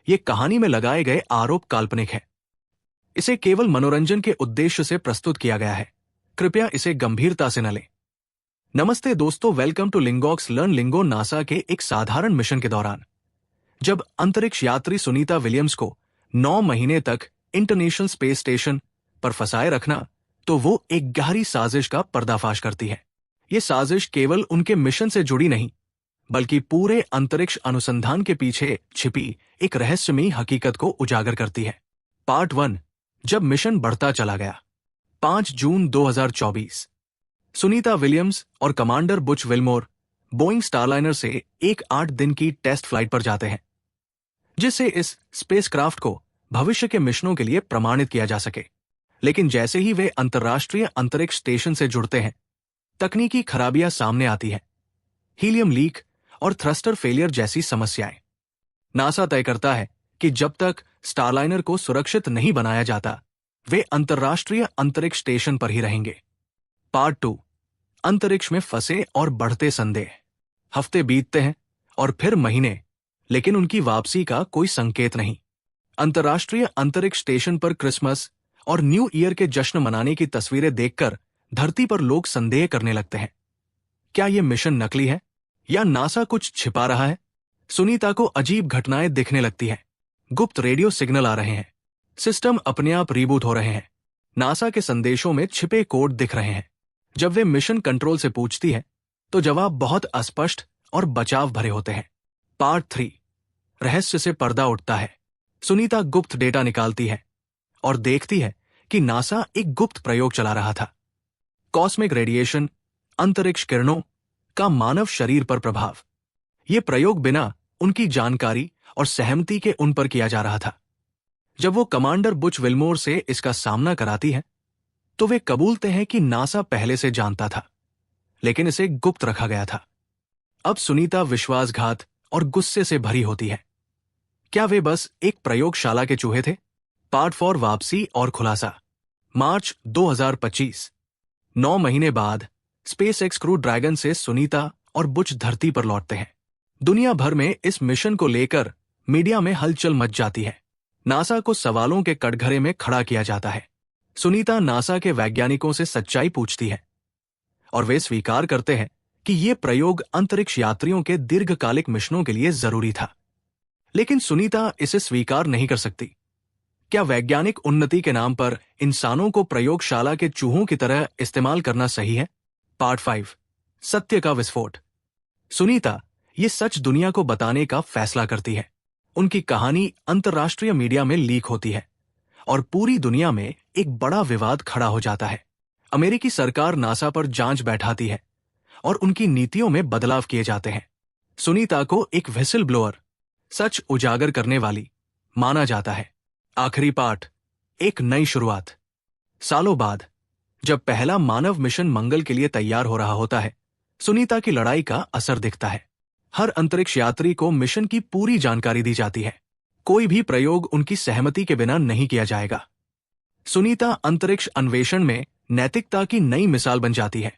ये कहानी में लगाए गए आरोप काल्पनिक है। इसे केवल मनोरंजन के उद्देश्य से प्रस्तुत किया गया है। कृपया इसे गंभीरता से न लें। नमस्ते दोस्तों, welcome to Lingox learn lingo. NASA के एक साधारण मिशन के दौरान जब अंतरिक्ष यात्री सुनीता विलियम्स को 9 महीने तक इंटरनेशनल स्पेस स्टेशन पर फंसाए रखना, तो वो एक गहरी साजिश का पर्दाफाश करती है। ये साजिश केवल उनके मिशन से जुड़ी नहीं, बल्कि पूरे अंतरिक्ष अनुसंधान के पीछे छिपी एक रहस्यमयी हकीकत को उजागर करती है। पार्ट 1, जब मिशन बढ़ता चला गया। 5 जून 2024, सुनीता विलियम्स और commander Butch Wilmore Boeing Starliner से एक 8 दिन की टेस्ट फ्लाइट पर जाते हैं, जिससे इस स्पेसक्राफ्ट को भविष्य के मिशनों के लिए प्रमाणित किया जा सके। लेकिन जैसे ही वे अंतर्राष्ट्रीय अंतरिक्ष स्टेशन से जुड़ते हैं, तकनीकी खराबियां सामने आती हैं। हीलियम लीक और थ्रस्टर फेलियर जैसी समस्याएं। नासा तय करता है कि जब तक स्टारलाइनर को सुरक्षित नहीं बनाया जाता, वे अंतर्राष्ट्रीय अंतरिक्ष स्टेशन पर ही रहेंगे। पार्ट 2, अंतरिक्ष में फंसे और बढ़ते संदेह। हफ्ते बीतते हैं और फिर महीने, लेकिन उनकी वापसी का कोई संकेत नहीं। अंतर्राष्ट्रीय अंतरिक्ष स्टेशन पर क्रिसमस और न्यू ईयर के जश्न मनाने की तस्वीरें देखकर धरती पर लोग संदेह करने लगते हैं। क्या यह मिशन नकली है या नासा कुछ छिपा रहा है? सुनीता को अजीब घटनाएं दिखने लगती हैं। गुप्त रेडियो सिग्नल आ रहे हैं, सिस्टम अपने आप रीबूट हो रहे हैं, नासा के संदेशों में छिपे कोड दिख रहे हैं। जब वे मिशन कंट्रोल से पूछती है, तो जवाब बहुत अस्पष्ट और बचाव भरे होते हैं। पार्ट 3, रहस्य से पर्दा उठता है। सुनीता गुप्त डेटा निकालती है और देखती है कि नासा एक गुप्त प्रयोग चला रहा था। कॉस्मिक रेडिएशन, अंतरिक्ष किरणों का मानव शरीर पर प्रभाव। यह प्रयोग बिना उनकी जानकारी और सहमति के उन पर किया जा रहा था। जब वो कमांडर बुच विल्मोर से इसका सामना कराती है, तो वे कबूलते हैं कि नासा पहले से जानता था, लेकिन इसे गुप्त रखा गया था। अब सुनीता विश्वासघात और गुस्से से भरी होती है। क्या वे बस एक प्रयोगशाला के चूहे थे? पार्ट 4, वापसी और खुलासा। मार्च 2025, 9 महीने बाद स्पेसएक्स क्रू ड्रैगन से सुनीता और बुच धरती पर लौटते हैं। दुनिया भर में इस मिशन को लेकर मीडिया में हलचल मच जाती है। नासा को सवालों के कटघरे में खड़ा किया जाता है। सुनीता नासा के वैज्ञानिकों से सच्चाई पूछती है और वे स्वीकार करते हैं कि यह प्रयोग अंतरिक्ष यात्रियों के दीर्घकालिक मिशनों के लिए जरूरी था। लेकिन सुनीता इसे स्वीकार नहीं कर सकती। क्या वैज्ञानिक उन्नति के नाम पर इंसानों को प्रयोगशाला के चूहों की तरह इस्तेमाल करना सही है? पार्ट 5, सत्य का विस्फोट। सुनीता ये सच दुनिया को बताने का फैसला करती है। उनकी कहानी अंतर्राष्ट्रीय मीडिया में लीक होती है और पूरी दुनिया में एक बड़ा विवाद खड़ा हो जाता है। अमेरिकी सरकार नासा पर जांच बैठाती है और उनकी नीतियों में बदलाव किए जाते हैं। सुनीता को एक व्हिसल ब्लोअर, सच उजागर करने वाली माना जाता है। आखिरी पार्ट, एक नई शुरुआत। सालों बाद जब पहला मानव मिशन मंगल के लिए तैयार हो रहा होता है, सुनीता की लड़ाई का असर दिखता है। हर अंतरिक्ष यात्री को मिशन की पूरी जानकारी दी जाती है। कोई भी प्रयोग उनकी सहमति के बिना नहीं किया जाएगा। सुनीता अंतरिक्ष अन्वेषण में नैतिकता की नई मिसाल बन जाती है।